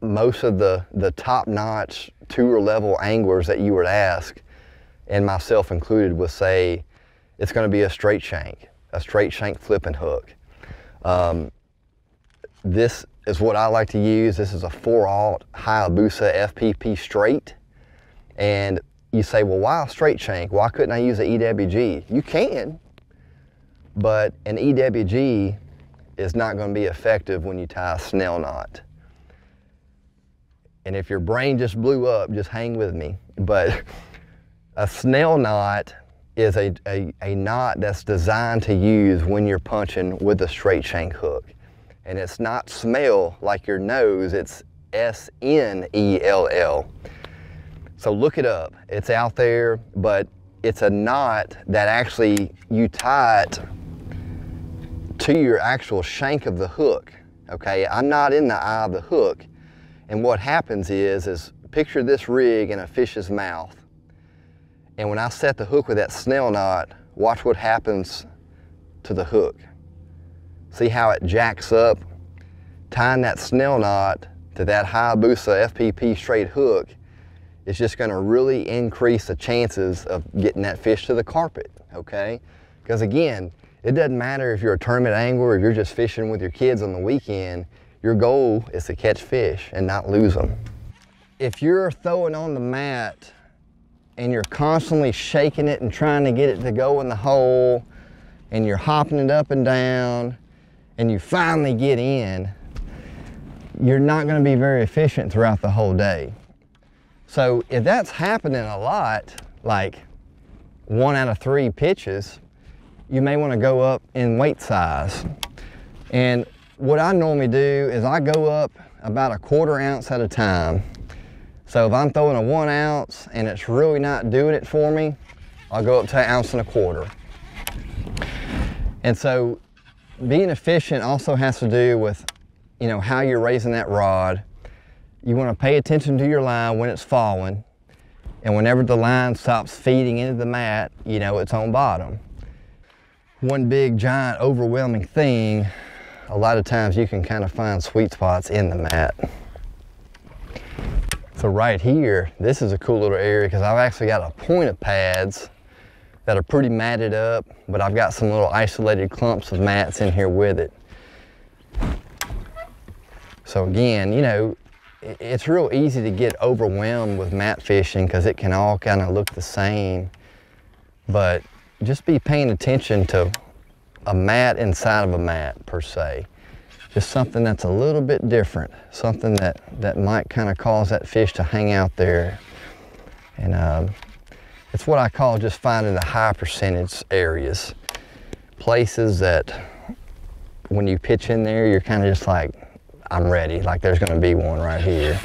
most of the top-notch tour level anglers that you would ask, and myself included, would say it's going to be a straight shank flipping hook. This is what I like to use. This is a 4/0 Hayabusa FPP straight. And you say, well, why a straight shank? Why couldn't I use an EWG? You can, but an EWG is not going to be effective when you tie a snell knot. And if your brain just blew up, just hang with me. But a snell knot is a knot that's designed to use when you're punching with a straight shank hook. And it's not smell like your nose, it's S-N-E-L-L. So look it up, it's out there, but it's a knot that actually you tie it to your actual shank of the hook, okay? I'm not in the eye of the hook. And what happens is picture this rig in a fish's mouth. And when I set the hook with that snell knot, watch what happens to the hook. See how it jacks up? Tying that snell knot to that Hayabusa FPP straight hook is just going to really increase the chances of getting that fish to the carpet, okay? Because again, it doesn't matter if you're a tournament angler or if you're just fishing with your kids on the weekend, your goal is to catch fish and not lose them. If you're throwing on the mat and you're constantly shaking it and trying to get it to go in the hole, and you're hopping it up and down, and you finally get in, you're not going to be very efficient throughout the whole day. So if that's happening a lot, like 1 out of 3 pitches, you may want to go up in weight size. And what I normally do is I go up about a 1/4 ounce at a time. So if I'm throwing a 1 ounce and it's really not doing it for me, I'll go up to 1 1/4 ounces. And so being efficient also has to do with, you know, how you're raising that rod. You want to pay attention to your line when it's falling, and whenever the line stops feeding into the mat, you know it's on bottom. One big giant overwhelming thing, a lot of times you can kind of find sweet spots in the mat. So right here, this is a cool little area because I've actually got a point of pads that are pretty matted up, but I've got some little isolated clumps of mats in here with it. So again, you know, it's real easy to get overwhelmed with mat fishing because it can all kind of look the same, but just be paying attention to a mat inside of a mat per se. Just something that's a little bit different, something that might kind of cause that fish to hang out there. And it's what I call just finding the high percentage areas. Places that when you pitch in there, you're kind of just like, I'm ready, like there's gonna be one right here.